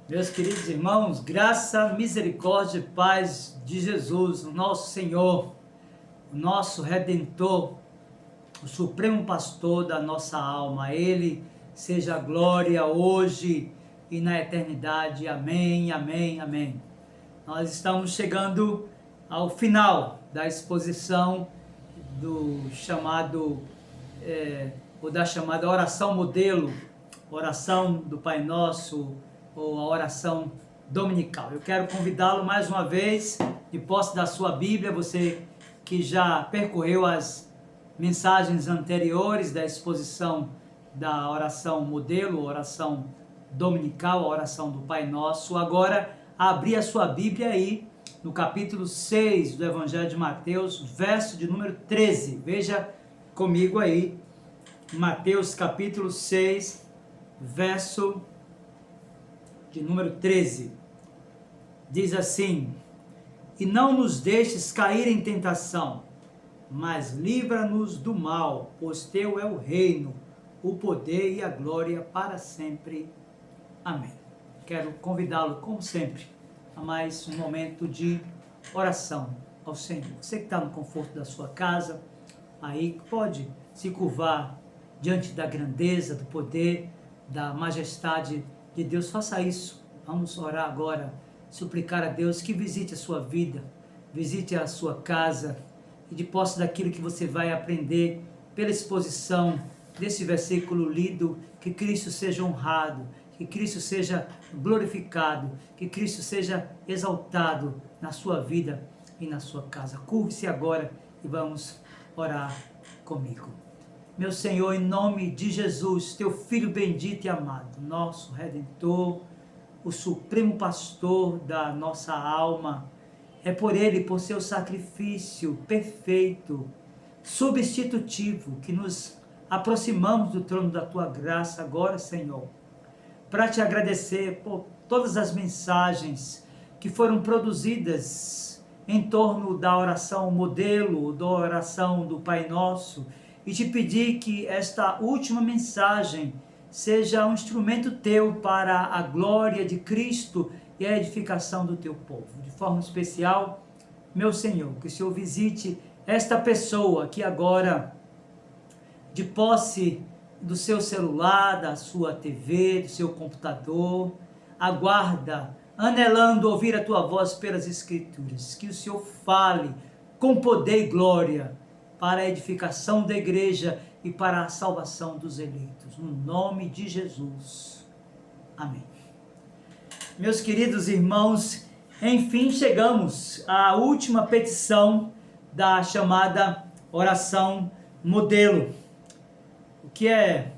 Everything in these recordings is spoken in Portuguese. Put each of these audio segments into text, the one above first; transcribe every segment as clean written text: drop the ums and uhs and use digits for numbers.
Meus queridos irmãos, graça, misericórdia e paz de Jesus, o nosso Senhor, o nosso Redentor, o Supremo Pastor da nossa alma. A Ele seja a glória hoje e na eternidade. Amém, amém, amém. Nós estamos chegando ao final da exposição do chamado, ou da chamada oração modelo, oração do Pai Nosso, ou a oração dominical. Eu quero convidá-lo mais uma vez, de posse da sua Bíblia, você que já percorreu as mensagens anteriores da exposição da oração modelo, oração dominical, a oração do Pai Nosso, agora abrir a sua Bíblia aí no capítulo 6 do Evangelho de Mateus, verso de número 13. Veja comigo aí, Mateus capítulo 6, verso de número 13, diz assim: e não nos deixes cair em tentação, mas livra-nos do mal, pois teu é o reino, o poder e a glória para sempre. Amém. Quero convidá-lo, como sempre, a mais um momento de oração ao Senhor. Você que está no conforto da sua casa, aí pode se curvar diante da grandeza, do poder, da majestade de Deus. Faça isso. Vamos orar agora, suplicar a Deus que visite a sua vida, visite a sua casa, e de posse daquilo que você vai aprender pela exposição desse versículo lido, que Cristo seja honrado, que Cristo seja glorificado, que Cristo seja exaltado na sua vida e na sua casa. Curve-se agora e vamos orar comigo. Meu Senhor, em nome de Jesus, teu Filho bendito e amado, nosso Redentor, o Supremo Pastor da nossa alma, é por Ele, por seu sacrifício perfeito, substitutivo, que nos aproximamos do trono da Tua graça agora, Senhor, para Te agradecer por todas as mensagens que foram produzidas em torno da oração modelo, da oração do Pai Nosso, e Te pedir que esta última mensagem seja um instrumento Teu para a glória de Cristo e a edificação do Teu povo. De forma especial, meu Senhor, que o Senhor visite esta pessoa que agora, de posse do seu celular, da sua TV, do seu computador, aguarda, anelando ouvir a Tua voz pelas Escrituras. Que o Senhor fale com poder e glória para a edificação da igreja e para a salvação dos eleitos. No nome de Jesus. Amém. Meus queridos irmãos, enfim chegamos à última petição da chamada oração modelo, o que é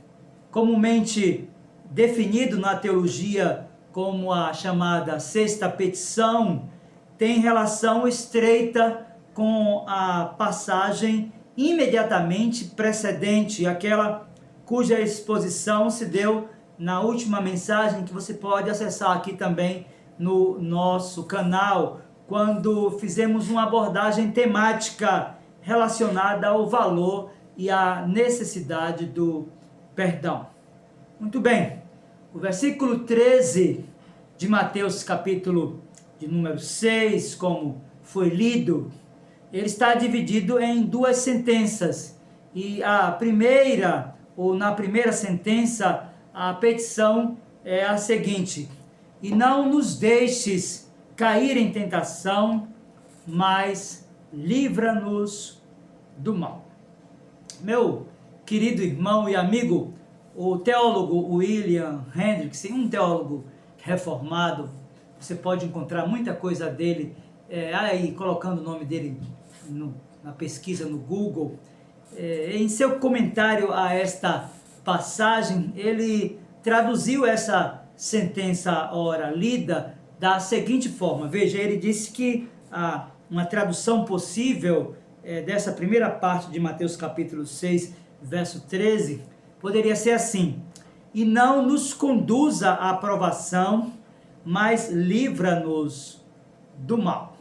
comumente definido na teologia como a chamada sexta petição, tem relação estreita com a passagem imediatamente precedente, aquela cuja exposição se deu na última mensagem, que você pode acessar aqui também no nosso canal, quando fizemos uma abordagem temática relacionada ao valor e à necessidade do perdão. Muito bem, o versículo 13 de Mateus capítulo de número 6, como foi lido, ele está dividido em duas sentenças, e a primeira, ou na primeira sentença, a petição é a seguinte: e não nos deixes cair em tentação, mas livra-nos do mal. Meu querido irmão e amigo, o teólogo William Hendriksen, um teólogo reformado, você pode encontrar muita coisa dele aí, colocando o nome dele na pesquisa no Google. Em seu comentário a esta passagem, ele traduziu essa sentença ora lida da seguinte forma. Veja, ele disse que uma tradução possível dessa primeira parte de Mateus capítulo 6, verso 13, poderia ser assim: e não nos conduza à provação, mas livra-nos do mal.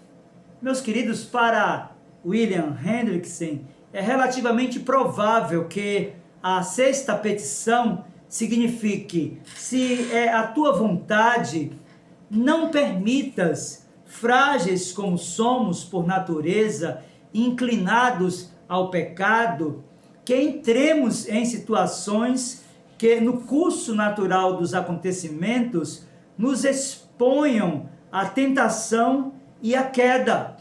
Meus queridos, para William Hendriksen, é relativamente provável que a sexta petição signifique: se é a tua vontade, não permitas, frágeis como somos por natureza, inclinados ao pecado, que entremos em situações que, no curso natural dos acontecimentos, nos exponham à tentação e à queda.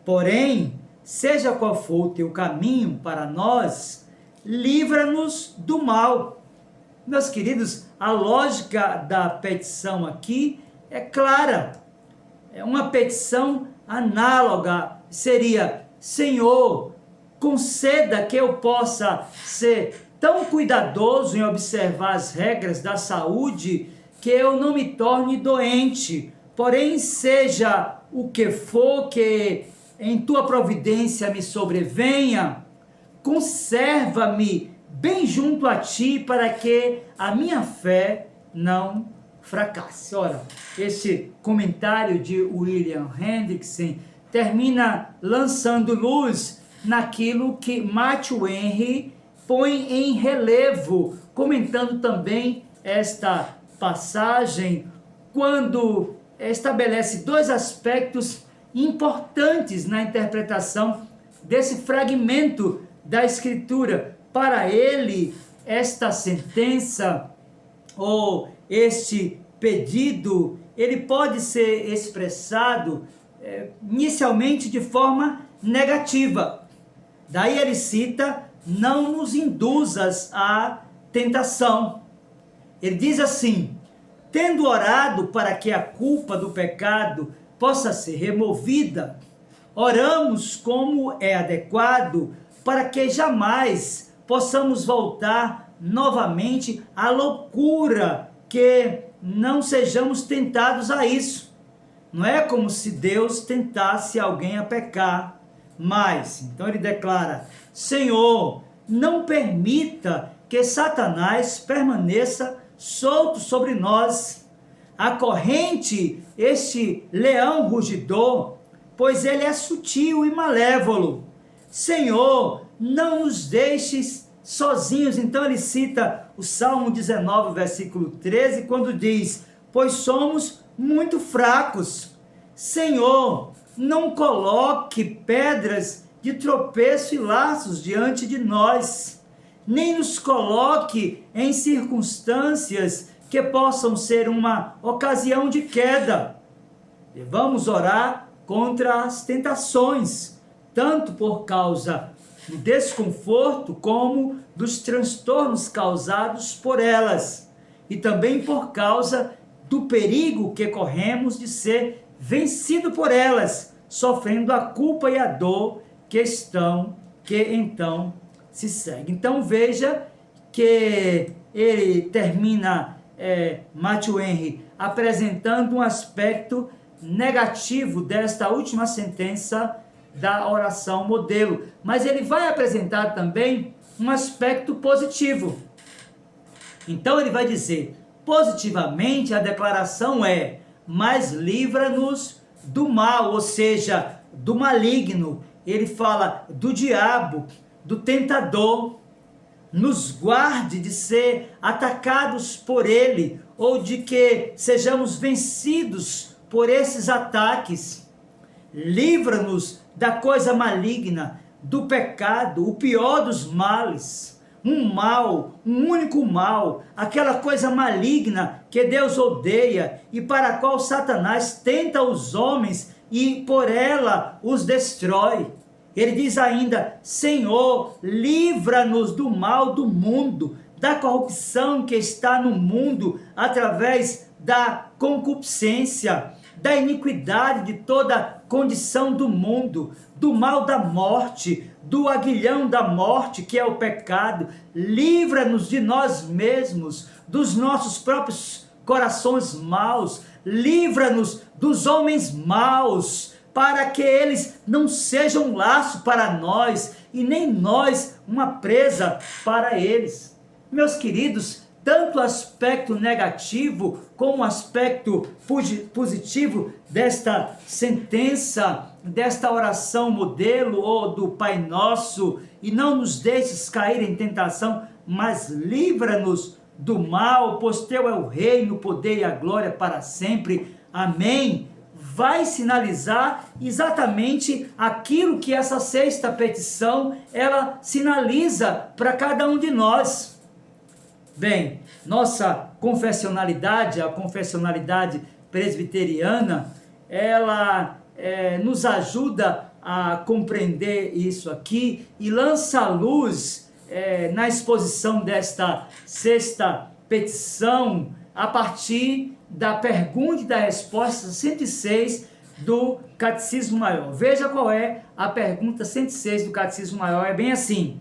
Porém, seja qual for o teu caminho para nós, livra-nos do mal. Meus queridos, a lógica da petição aqui é clara. É uma petição análoga, seria: Senhor, conceda que eu possa ser tão cuidadoso em observar as regras da saúde que eu não me torne doente. Porém, seja o que for que em tua providência me sobrevenha, conserva-me bem junto a ti para que a minha fé não fracasse. Ora, esse comentário de William Hendrickson termina lançando luz naquilo que Matthew Henry põe em relevo, comentando também esta passagem, quando estabelece dois aspectos importantes na interpretação desse fragmento da Escritura. Para ele, esta sentença ou este pedido, ele pode ser expressado inicialmente de forma negativa. Daí ele cita: não nos induzas à tentação. Ele diz assim: tendo orado para que a culpa do pecado possa ser removida, oramos como é adequado para que jamais possamos voltar novamente à loucura, que não sejamos tentados a isso. Não é como se Deus tentasse alguém a pecar, mas, então ele declara: Senhor, não permita que Satanás permaneça solto sobre nós. Acorrente este leão rugidor, pois ele é sutil e malévolo. Senhor, não nos deixes sozinhos. Então ele cita o Salmo 19, versículo 13, quando diz: pois somos muito fracos. Senhor, não coloque pedras de tropeço e laços diante de nós, nem nos coloque em circunstâncias que possam ser uma ocasião de queda. Devamos orar contra as tentações, tanto por causa do desconforto como dos transtornos causados por elas, e também por causa do perigo que corremos de ser vencido por elas, sofrendo a culpa e a dor que então se segue. Então veja que ele termina, Matthew Henry, apresentando um aspecto negativo desta última sentença da oração modelo, mas ele vai apresentar também um aspecto positivo. Então ele vai dizer, positivamente a declaração é: mas livra-nos do mal, ou seja, do maligno. Ele fala do diabo, do tentador. Nos guarde de ser atacados por ele, ou de que sejamos vencidos por esses ataques. Livra-nos da coisa maligna, do pecado, o pior dos males. Um mal, um único mal, aquela coisa maligna que Deus odeia e para a qual Satanás tenta os homens e por ela os destrói. Ele diz ainda: Senhor, livra-nos do mal do mundo, da corrupção que está no mundo através da concupiscência, da iniquidade de toda condição do mundo, do mal da morte, do aguilhão da morte que é o pecado. Livra-nos de nós mesmos, dos nossos próprios corações maus, livra-nos dos homens maus, para que eles não sejam um laço para nós e nem nós uma presa para eles. Meus queridos, tanto o aspecto negativo como o aspecto positivo desta sentença, desta oração modelo ou do Pai Nosso, e não nos deixes cair em tentação, mas livra-nos do mal, pois teu é o reino, o poder e a glória para sempre. Amém. Vai sinalizar exatamente aquilo que essa sexta petição, ela sinaliza para cada um de nós. Bem, nossa confessionalidade, a confessionalidade presbiteriana, ela nos ajuda a compreender isso aqui e lança a luz na exposição desta sexta petição a partir da pergunta e da resposta 106 do Catecismo Maior. Veja qual é a pergunta 106 do Catecismo Maior, é bem assim: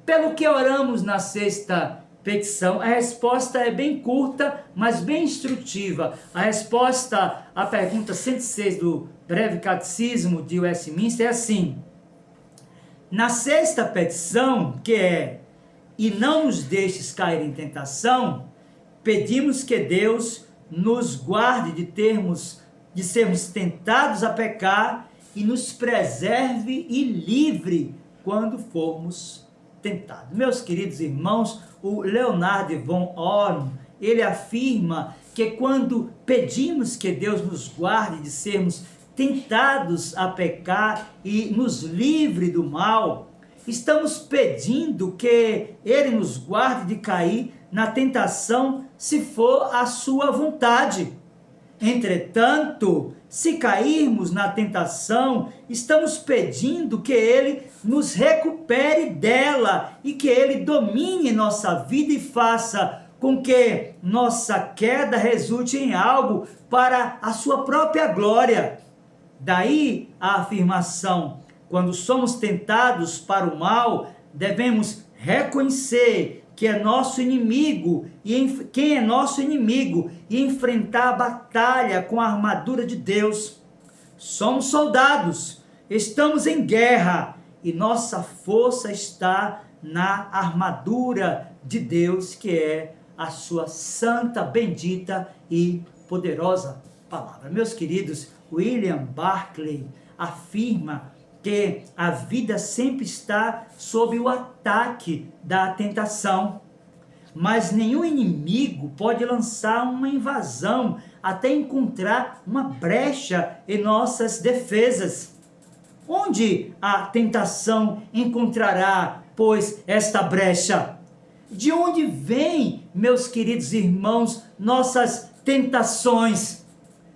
pelo que oramos na sexta petição? A resposta é bem curta, mas bem instrutiva. A resposta à pergunta 106 do Breve Catecismo de Westminster é assim: na sexta petição, que é: e não nos deixes cair em tentação, pedimos que Deus nos guarde de sermos tentados a pecar e nos preserve e livre quando formos tentados. Meus queridos irmãos, o Leonard von Orm, ele afirma que quando pedimos que Deus nos guarde de sermos tentados a pecar e nos livre do mal, estamos pedindo que Ele nos guarde de cair na tentação, se for a sua vontade. Entretanto, se cairmos na tentação, estamos pedindo que Ele nos recupere dela e que Ele domine nossa vida e faça com que nossa queda resulte em algo para a sua própria glória. Daí a afirmação: quando somos tentados para o mal, devemos reconhecer que é nosso inimigo e quem é nosso inimigo e enfrentar a batalha com a armadura de Deus. Somos soldados, estamos em guerra e nossa força está na armadura de Deus, que é a sua santa, bendita e poderosa palavra. Meus queridos, William Barclay afirma que a vida sempre está sob o ataque da tentação, mas nenhum inimigo pode lançar uma invasão até encontrar uma brecha em nossas defesas. Onde a tentação encontrará, pois, esta brecha? De onde vêm, meus queridos irmãos, nossas tentações?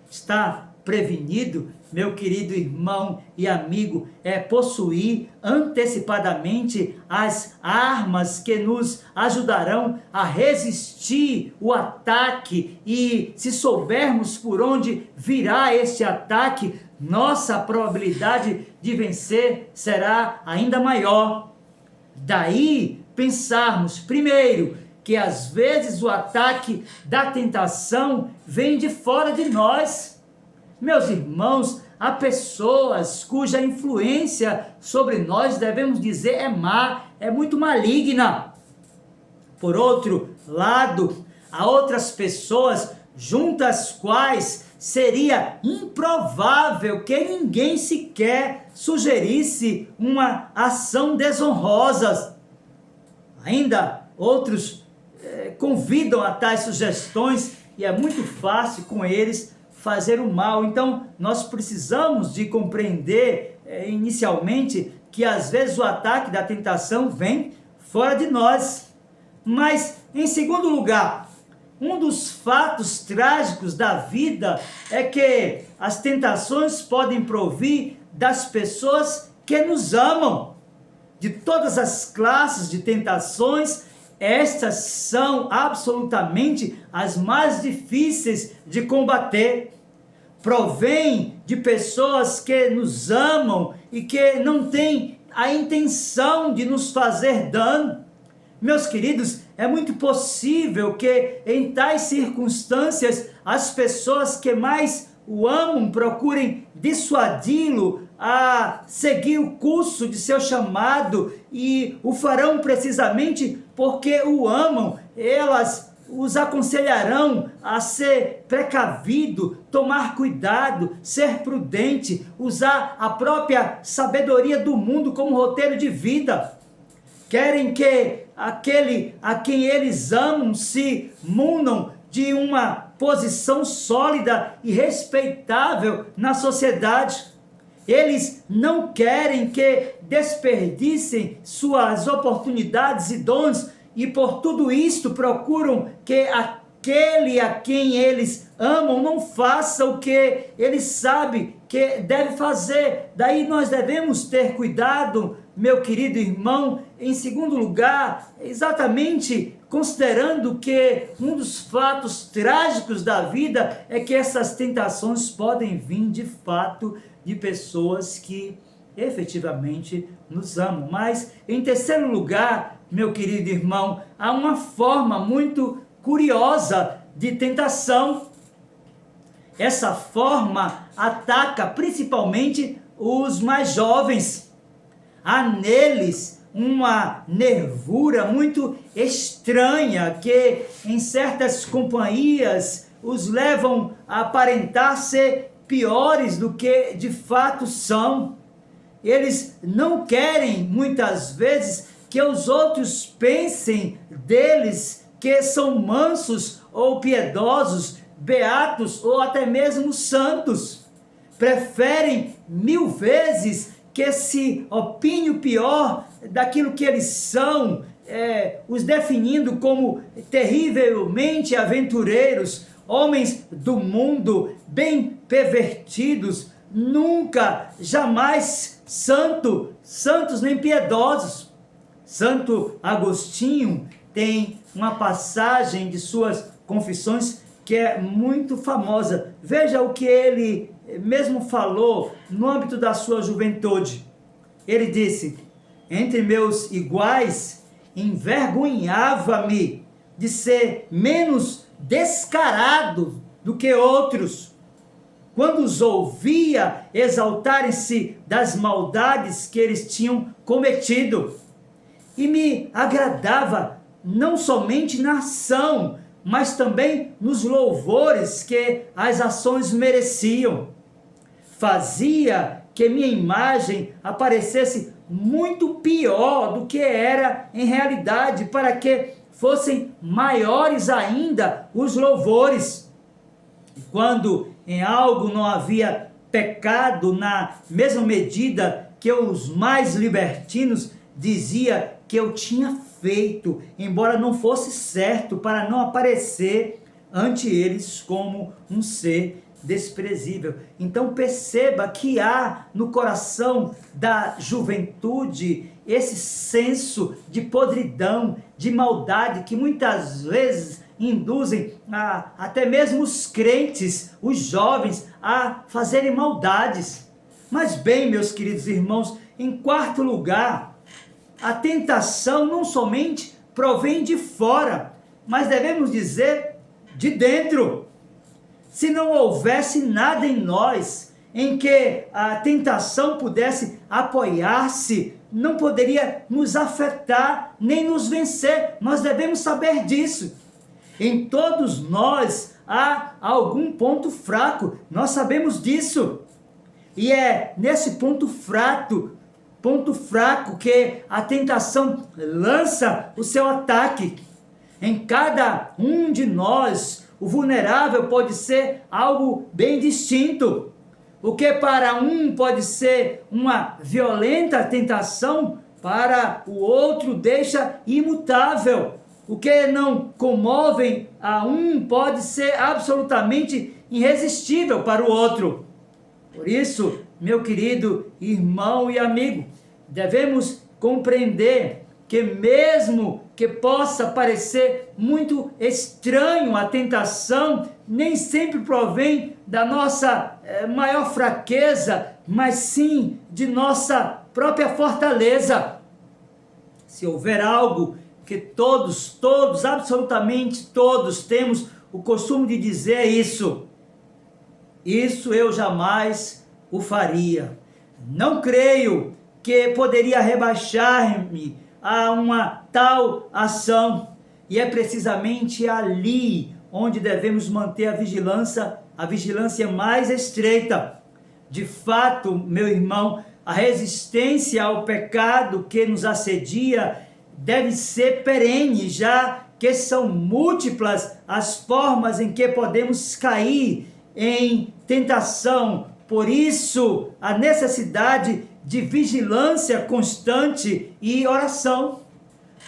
Está prevenido, meu querido irmão e amigo, possuir antecipadamente as armas que nos ajudarão a resistir o ataque, e se soubermos por onde virá este ataque, nossa probabilidade de vencer será ainda maior. Daí pensarmos, primeiro, que às vezes o ataque da tentação vem de fora de nós. Meus irmãos, há pessoas cuja influência sobre nós, devemos dizer, é má, é muito maligna. Por outro lado, há outras pessoas junto às quais seria improvável que ninguém sequer sugerisse uma ação desonrosa. Ainda outros convidam a tais sugestões e é muito fácil com eles fazer o mal. Então, nós precisamos de compreender inicialmente que às vezes o ataque da tentação vem fora de nós. Mas, em segundo lugar, um dos fatos trágicos da vida é que as tentações podem provir das pessoas que nos amam. De todas as classes de tentações, estas são absolutamente as mais difíceis de combater. Provém de pessoas que nos amam e que não têm a intenção de nos fazer dano. Meus queridos, é muito possível que em tais circunstâncias as pessoas que mais o amam procurem dissuadi-lo a seguir o curso de seu chamado, e o farão precisamente porque o amam. Elas os aconselharão a ser precavido, tomar cuidado, ser prudente, usar a própria sabedoria do mundo como roteiro de vida. Querem que aquele a quem eles amam se munam de uma posição sólida e respeitável na sociedade. Eles não querem que desperdicem suas oportunidades e dons, e por tudo isto procuram que aquele a quem eles amam não faça o que ele sabe que deve fazer. Daí nós devemos ter cuidado, meu querido irmão, em segundo lugar, exatamente considerando que um dos fatos trágicos da vida é que essas tentações podem vir de fato de pessoas que efetivamente nos amam. Mas, em terceiro lugar, meu querido irmão, há uma forma muito curiosa de tentação. Essa forma ataca principalmente os mais jovens. Há neles uma nervura muito estranha que em certas companhias os levam a aparentar ser piores do que de fato são. Eles não querem muitas vezes que os outros pensem deles que são mansos ou piedosos, beatos ou até mesmo santos. Preferem 1000 vezes que se opine o pior daquilo que eles são, os definindo como terrivelmente aventureiros, homens do mundo, bem pervertidos, nunca, jamais santos nem piedosos. Santo Agostinho tem uma passagem de suas confissões que é muito famosa. Veja o que ele mesmo falou no âmbito da sua juventude. Ele disse: entre meus iguais, envergonhava-me de ser menos descarado do que outros, quando os ouvia exaltarem-se das maldades que eles tinham cometido. E me agradava não somente na ação, mas também nos louvores que as ações mereciam. Fazia que minha imagem aparecesse muito pior do que era em realidade, para que fossem maiores ainda os louvores. Quando em algo não havia pecado, na mesma medida que os mais libertinos dizia que eu tinha feito, embora não fosse certo, para não aparecer ante eles como um ser desprezível. Então perceba que há no coração da juventude esse senso de podridão, de maldade, que muitas vezes induzem até mesmo os crentes, os jovens, a fazerem maldades. Mas bem, meus queridos irmãos, em quarto lugar, a tentação não somente provém de fora, mas devemos dizer de dentro. Se não houvesse nada em nós em que a tentação pudesse apoiar-se, não poderia nos afetar nem nos vencer. Nós devemos saber disso. Em todos nós há algum ponto fraco, nós sabemos disso. E é nesse ponto fraco que a tentação lança o seu ataque. Em cada um de nós, o vulnerável pode ser algo bem distinto. O que para um pode ser uma violenta tentação, para o outro deixa imutável. O que não comove a um pode ser absolutamente irresistível para o outro. Por isso, meu querido irmão e amigo, devemos compreender que mesmo que possa parecer muito estranho a tentação, nem sempre provém da nossa maior fraqueza, mas sim de nossa própria fortaleza. Se houver algo que todos, absolutamente todos temos o costume de dizer isso eu jamais o faria. Não creio que poderia rebaixar-me a uma tal ação, e é precisamente ali onde devemos manter a vigilância mais estreita. De fato, meu irmão, a resistência ao pecado que nos assedia deve ser perene, já que são múltiplas as formas em que podemos cair em tentação. Por isso, a necessidade de vigilância constante e oração.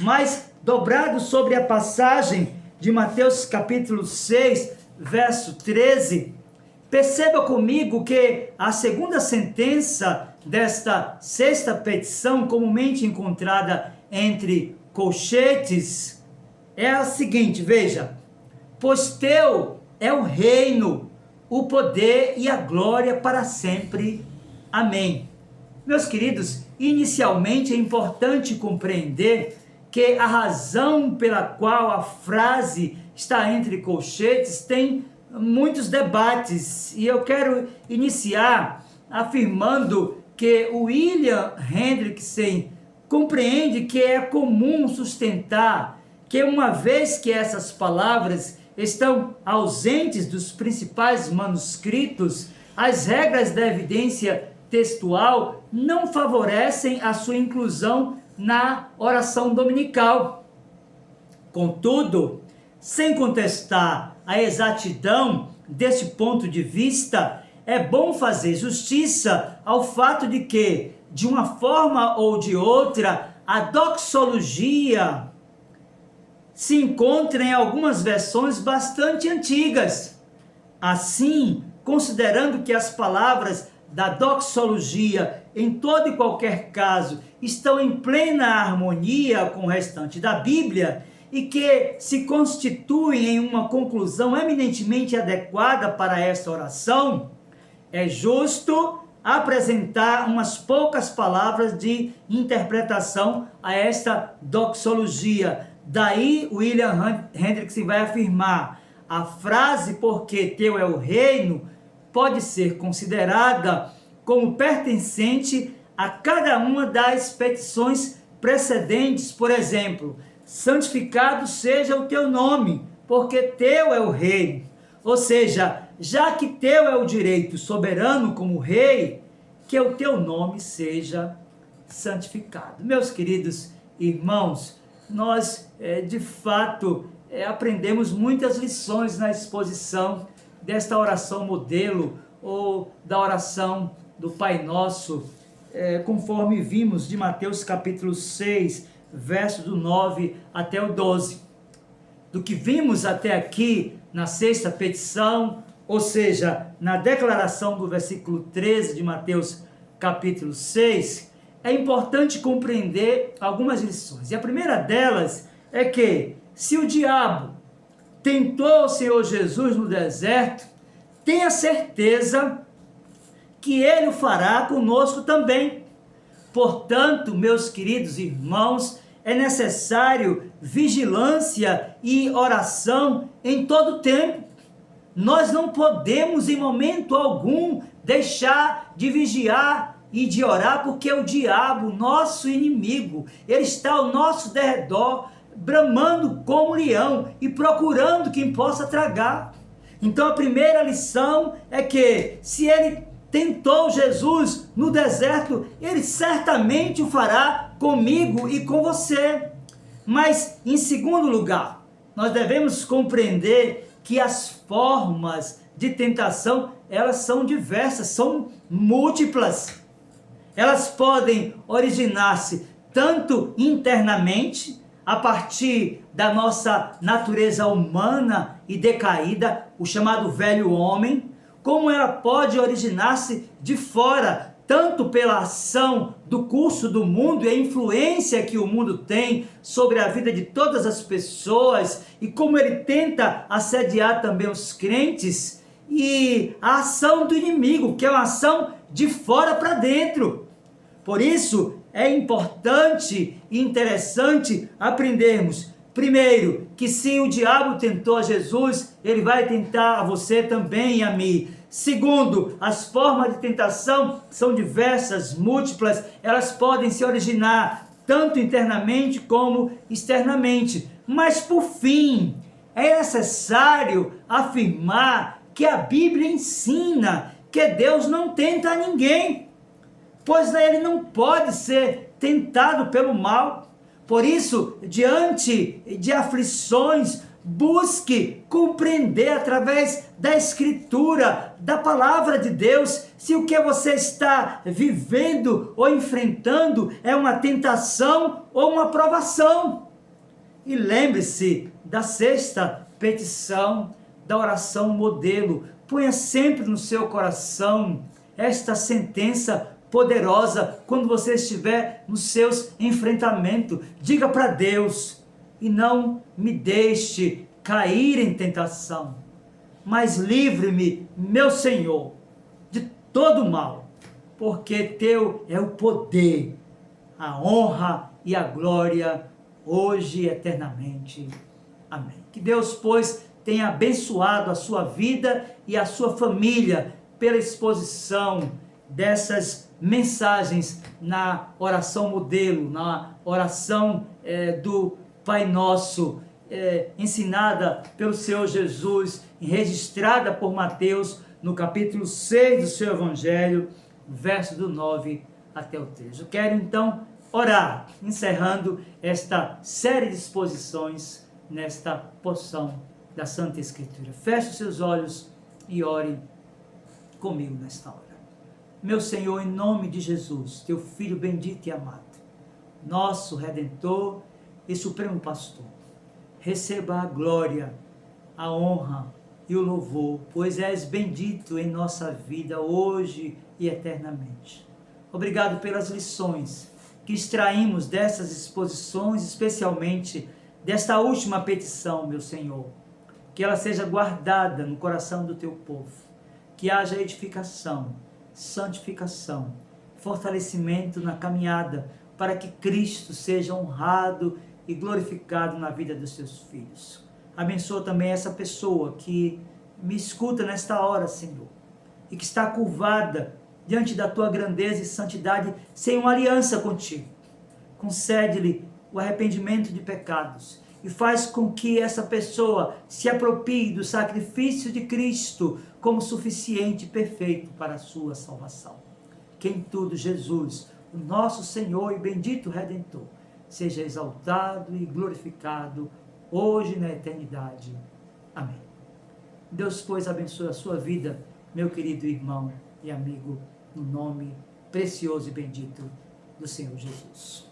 Mas, dobrado sobre a passagem de Mateus capítulo 6, verso 13, perceba comigo que a segunda sentença desta sexta petição, comumente encontrada entre colchetes, é a seguinte, veja: pois teu é o reino, o poder e a glória para sempre. Amém. Meus queridos, inicialmente é importante compreender que a razão pela qual a frase está entre colchetes tem muitos debates, e eu quero iniciar afirmando que o William Hendrickson compreende que é comum sustentar que, uma vez que essas palavras estão ausentes dos principais manuscritos, as regras da evidência textual não favorecem a sua inclusão na oração dominical. Contudo, sem contestar a exatidão desse ponto de vista, é bom fazer justiça ao fato de que, de uma forma ou de outra, a doxologia se encontra em algumas versões bastante antigas. Assim, considerando que as palavras da doxologia, em todo e qualquer caso, estão em plena harmonia com o restante da Bíblia e que se constituem em uma conclusão eminentemente adequada para esta oração, é justo apresentar umas poucas palavras de interpretação a esta doxologia. Daí, William Hendrickson vai afirmar: a frase "porque teu é o reino" pode ser considerada como pertencente a cada uma das petições precedentes. Por exemplo, santificado seja o teu nome, porque teu é o reino. Ou seja, já que teu é o direito soberano como rei, que o teu nome seja santificado. Meus queridos irmãos, nós de fato aprendemos muitas lições na exposição desta oração modelo, ou da oração do Pai Nosso, conforme vimos de Mateus capítulo 6, verso do 9 até o 12. Do que vimos até aqui na sexta petição, ou seja, na declaração do versículo 13 de Mateus capítulo 6, é importante compreender algumas lições. E a primeira delas é que, se o diabo tentou o Senhor Jesus no deserto, tenha certeza que ele o fará conosco também. Portanto, meus queridos irmãos, é necessário vigilância e oração em todo tempo. Nós não podemos em momento algum deixar de vigiar e de orar, porque o diabo, nosso inimigo, ele está ao nosso derredor, bramando como leão e procurando quem possa tragar. Então a primeira lição é que, se ele tentou Jesus no deserto, ele certamente o fará comigo e com você. Mas, em segundo lugar, nós devemos compreender que as formas de tentação, elas são diversas, são múltiplas. Elas podem originar-se tanto internamente, a partir da nossa natureza humana e decaída, o chamado velho homem, como ela pode originar-se de fora, tanto pela ação do curso do mundo e a influência que o mundo tem sobre a vida de todas as pessoas, e como ele tenta assediar também os crentes, e a ação do inimigo, que é uma ação de fora para dentro. Por isso, é importante e interessante aprendermos, primeiro, que se o diabo tentou a Jesus, ele vai tentar a você também e a mim. Segundo, as formas de tentação são diversas, múltiplas, elas podem se originar tanto internamente como externamente. Mas, por fim, é necessário afirmar que a Bíblia ensina que Deus não tenta a ninguém, pois ele não pode ser tentado pelo mal. Por isso, diante de aflições, busque compreender através da Escritura, da Palavra de Deus, se o que você está vivendo ou enfrentando é uma tentação ou uma provação. E lembre-se da sexta petição, da oração modelo. Ponha sempre no seu coração esta sentença poderosa quando você estiver nos seus enfrentamentos. Diga para Deus: e não me deixe cair em tentação, mas livre-me, meu Senhor, de todo mal, porque teu é o poder, a honra e a glória, hoje e eternamente. Amém. Que Deus, pois, tenha abençoado a sua vida e a sua família pela exposição dessas mensagens na oração modelo, na oração do Pai Nosso, ensinada pelo Senhor Jesus, registrada por Mateus no capítulo 6 do seu Evangelho, verso do 9 até o 13. Eu quero então orar, encerrando esta série de exposições nesta porção da Santa Escritura. Feche os seus olhos e ore comigo nesta hora. Meu Senhor, em nome de Jesus, teu Filho bendito e amado, nosso Redentor e Supremo Pastor, receba a glória, a honra e o louvor, pois és bendito em nossa vida hoje e eternamente. Obrigado pelas lições que extraímos dessas exposições, especialmente desta última petição, meu Senhor, que ela seja guardada no coração do teu povo, que haja edificação, santificação, fortalecimento na caminhada, para que Cristo seja honrado e glorificado na vida dos seus filhos. Abençoa também essa pessoa que me escuta nesta hora, Senhor, e que está curvada diante da tua grandeza e santidade, sem uma aliança contigo. Concede-lhe o arrependimento de pecados e faz com que essa pessoa se aproprie do sacrifício de Cristo como suficiente e perfeito para a sua salvação. Que em tudo Jesus, o nosso Senhor e bendito Redentor, seja exaltado e glorificado hoje e na eternidade. Amém. Deus, pois, abençoe a sua vida, meu querido irmão e amigo, no nome precioso e bendito do Senhor Jesus.